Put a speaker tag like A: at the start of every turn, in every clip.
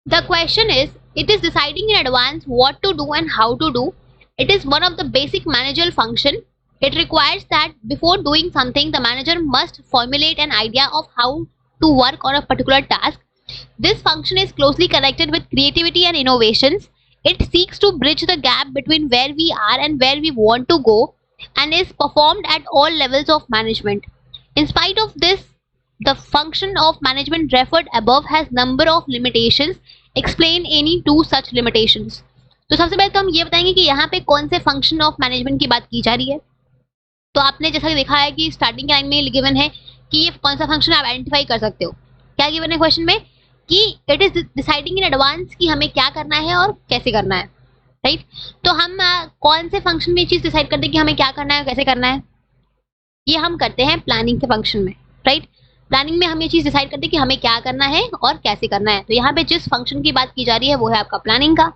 A: The question is, it is deciding in advance what to do and how to do. It is one of the basic managerial function. It requires that before doing something, the manager must formulate an idea of how to work on a particular task. This function is closely connected with creativity and innovations. It seeks to bridge the gap between where we are and where we want to go, and is performed at all levels of management. In spite of this, the function of management referred above has number of limitations. Explain any two such limitations. तो सबसे पहले तो हम ये बताएंगे कि यहाँ पे कौन से फंक्शन ऑफ मैनेजमेंट की बात की जा रही है. तो आपने जैसा देखा है कि स्टार्टिंग के लाइन में गिवन है कि ये कौन सा फंक्शन आप आइडेंटिफाई कर सकते हो. क्या गिवन है क्वेश्चन में कि it is deciding in advance कि हमें क्या करना है और कैसे करना है. राइट. तो हम कौन से फंक्शन में ये चीज डिसाइड करते हैं कि हमें क्या करना है और कैसे करना है. ये हम करते हैं प्लानिंग के फंक्शन में. राइट. प्लानिंग में हम ये चीज डिसाइड करते हैं कि हमें क्या करना है और कैसे करना है. तो यहाँ पे जिस फंक्शन की बात की जा रही है वो है आपका प्लानिंग का.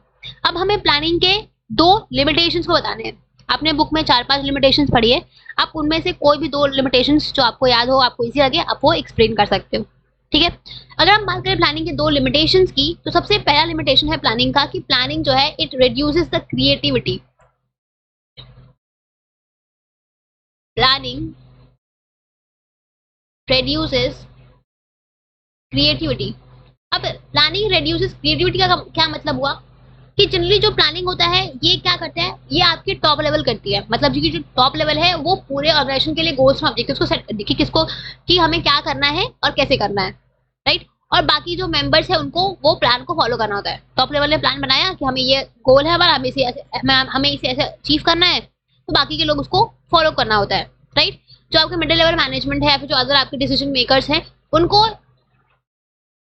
A: अब हमें प्लानिंग के दो लिमिटेशंस को बताने हैं. आपने बुक में 4-5 लिमिटेशंस पढ़ी है. आप उनमें से कोई भी दो लिमिटेशंस जो आपको याद हो, आपको इजी लगे, आप वो एक्सप्लेन कर सकते हो. ठीक है. अगर हम बात करें प्लानिंग के दो लिमिटेशंस की, तो सबसे पहला लिमिटेशन है प्लानिंग का कि प्लानिंग जो है it reduces the creativity. Planning reduces creativity. अब प्लानिंग reduces creativity का क्या मतलब हुआ कि जनरली जो प्लानिंग होता है ये क्या करता है, ये आपकी टॉप लेवल करती है. मतलब जो टॉप लेवल है वो पूरे ऑर्गेनाइजेशन के लिए गोल्स और ऑब्जेक्टिव्स को सेट कि किसको कि हमें क्या करना है और कैसे करना है. राइट. और बाकी जो मेंबर्स है उनको वो प्लान को फॉलो करना होता है. टॉप लेवल ने प्लान बनाया कि हमें ये गोल है हमारा, हमें इसे ऐसे अचीव करना है, तो बाकी के लोग उसको फॉलो करना होता है. राइट. जो आपके मिडिल लेवल मैनेजमेंट है या फिर जो अदर आपके डिसीजन मेकर्स हैं उनको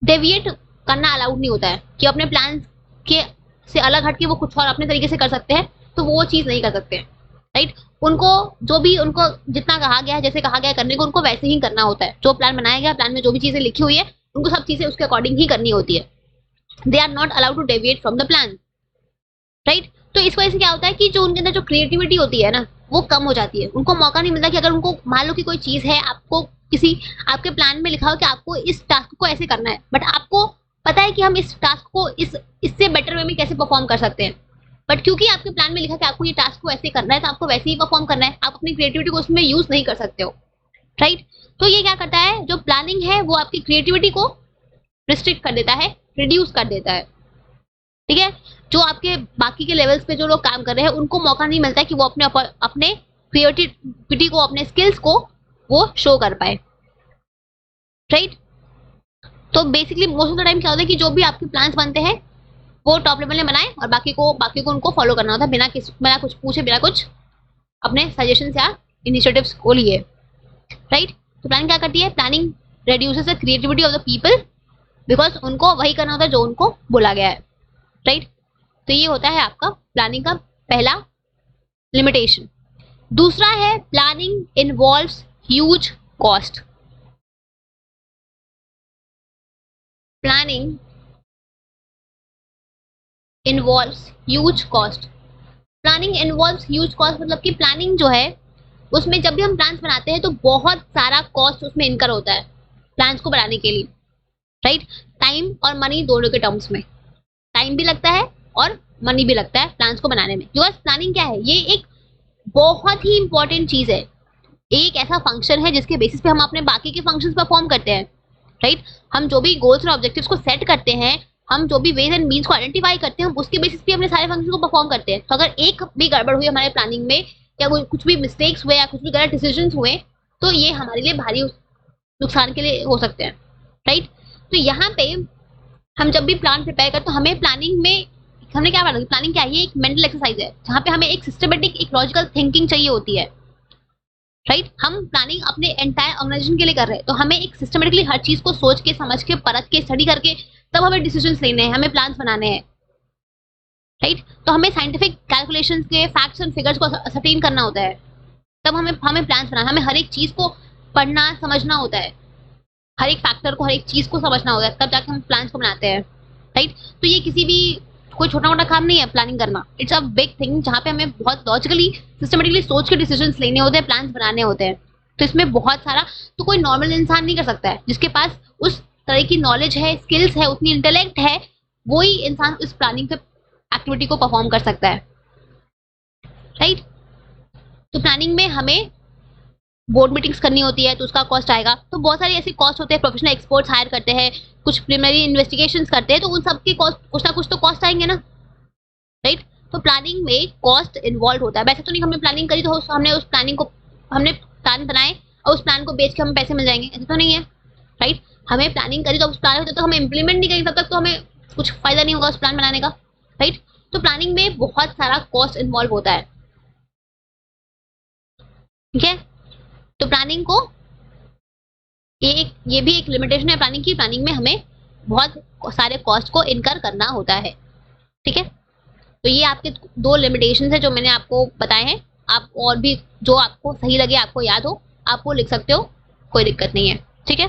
A: डेविएट करना अलाउड नहीं होता है कि अपने प्लान के से अलग हट के वो कुछ और अपने तरीके से कर सकते हैं, तो वो चीज़ नहीं कर सकते. राइट. उनको जो भी उनको जितना कहा गया है, जैसे कहा गया है करने को, उनको वैसे ही करना होता है. जो प्लान बनाया गया, प्लान में जो भी चीज़ें लिखी हुई है उनको सब चीज़ें उसके अकॉर्डिंग ही करनी होती है. They are not allowed to deviate from the plan. Right. तो इस वजह से क्या होता है कि जो उनके अंदर जो क्रिएटिविटी होती है ना वो कम हो जाती है. उनको मौका नहीं मिलता कि अगर उनको मान लो कि कोई चीज़ है, आपको किसी आपके प्लान में लिखा हो कि आपको इस टास्क को ऐसे करना है, बट आपको पता है कि हम इस टास्क को इससे बेटर वे में कैसे परफॉर्म कर सकते हैं, बट क्योंकि आपके प्लान में लिखा कि आपको ये टास्क को ऐसे करना है तो आपको वैसे ही परफॉर्म करना है, आप अपनी क्रिएटिविटी को उसमें यूज नहीं कर सकते हो. राइट. तो ये क्या करता है, जो प्लानिंग है वो आपकी क्रिएटिविटी को रिस्ट्रिक्ट कर देता है, रिड्यूस कर देता है. ठीक है. जो आपके बाकी के लेवल्स पे जो लोग काम कर रहे हैं उनको मौका नहीं मिलता है कि वो अपने क्रिएटिविटी को, अपने स्किल्स को वो शो कर पाए. राइट. तो basically most of the time क्या होता है कि जो भी आपके प्लान्स बनते हैं वो टॉप लेवल ने बनाए और बाकी को उनको फॉलो करना होता है बिना कुछ पूछे, बिना कुछ अपने सजेशंस या इनिशिएटिव्स को लिए. राइट. तो प्लानिंग क्या करती है, planning reduces the creativity of the people because उनको वही करना होता है जो उनको बोला गया है. राइट. तो ये होता है आपका प्लानिंग का पहला लिमिटेशन. दूसरा है planning involves huge cost. Planning involves huge cost. Planning involves huge cost मतलब कि प्लानिंग जो है उसमें जब भी हम प्लान्स बनाते हैं तो बहुत सारा कॉस्ट उसमें इनकर होता है प्लान्स को बनाने के लिए. राइट. टाइम और मनी दोनों के टर्म्स में टाइम भी लगता है और मनी भी लगता है प्लान्स को बनाने में. बिकॉज प्लानिंग क्या है, ये एक बहुत ही इंपॉर्टेंट चीज है. एक ऐसा फंक्शन है जिसके बेसिस पे हम अपने बाकी के फंक्शंस परफॉर्म करते हैं. राइट. हम जो भी गोल्स और ऑब्जेक्टिव्स को सेट करते हैं, हम जो भी वेज एंड मीन्स को आइडेंटिफाई करते हैं, हम उसके बेसिस पे अपने सारे फंक्शन को परफॉर्म करते हैं. तो अगर एक भी गड़बड़ हुई हमारे प्लानिंग में या कुछ भी मिस्टेक्स हुए या कुछ भी गलत डिसीजंस हुए तो ये हमारे लिए भारी नुकसान के लिए हो सकते हैं. राइट. तो यहाँ पे हम जब भी प्लान प्रिपेयर करते तो हमें प्लानिंग में हमने क्या पढ़ा, प्लानिंग क्या है, ये एक मेंटल एक्सरसाइज है जहाँ पे हमें एक सिस्टमेटिक, एक लॉजिकल थिंकिंग चाहिए होती है. राइट. हम प्लानिंग अपने एंटायर ऑर्गेनाइजेशन के लिए कर रहे हैं तो हमें एक सिस्टमेटिकली हर चीज को सोच के, समझ के, परख के, स्टडी करके तब हमें डिसीजंस लेने हैं, हमें प्लान्स बनाने हैं. राइट. तो हमें साइंटिफिक कैलकुलेशंस के फैक्ट्स एंड फिगर्स को असरटेन करना होता है, तब हमें प्लान्स बनाना. हमें हर एक चीज को पढ़ना समझना होता है, हर एक फैक्टर को, हर एक चीज को समझना होता है, तब जाके हम प्लान्स को बनाते हैं. राइट. तो ये किसी भी कोई छोटा मोटा काम नहीं है प्लानिंग करना. इट्स अ बिग थिंग जहाँ पे हमें बहुत लॉजिकली, सिस्टमेटिकली सोच के डिसीजंस लेने होते हैं, प्लान्स बनाने होते हैं. तो इसमें बहुत सारा, तो कोई नॉर्मल इंसान नहीं कर सकता है जिसके पास उस तरह की नॉलेज है, स्किल्स है, उतनी इंटेलेक्ट है वही इंसान इस प्लानिंग के एक्टिविटी को परफॉर्म कर सकता है, राइट। तो प्लानिंग में हमें बोर्ड मीटिंग्स करनी होती है तो उसका कॉस्ट आएगा। तो बहुत सारी ऐसी कॉस्ट होते हैं, प्रोफेशनल एक्सपर्ट्स हायर करते हैं, कुछ प्रिलिमिनरी इन्वेस्टिगेशंस करते हैं, तो उन सब के कॉस्ट कुछ ना कुछ तो कॉस्ट आएंगे ना, राइट। तो प्लानिंग में कॉस्ट इन्वॉल्व होता है। वैसे तो नहीं हमने प्लानिंग करी तो हमने उस प्लानिंग को हमने प्लान बनाए और उस प्लान को बेच के हमें पैसे मिल जाएंगे, ऐसा तो नहीं है, राइट। हमें प्लानिंग करी तो उस प्लान जब तक हमें इम्प्लीमेंट नहीं करेंगे तब तक तो हमें कुछ फायदा नहीं होगा उस प्लान बनाने का, राइट। तो प्लानिंग में बहुत सारा कॉस्ट इन्वॉल्व होता है, ठीक है। तो प्लानिंग को ये भी एक लिमिटेशन है प्लानिंग की, प्लानिंग में हमें बहुत सारे कॉस्ट को इनकर करना होता है, ठीक है। तो ये आपके दो लिमिटेशन है जो मैंने आपको बताए हैं। आप और भी जो आपको सही लगे, आपको याद हो, आप वो लिख सकते हो, कोई दिक्कत नहीं है, ठीक है।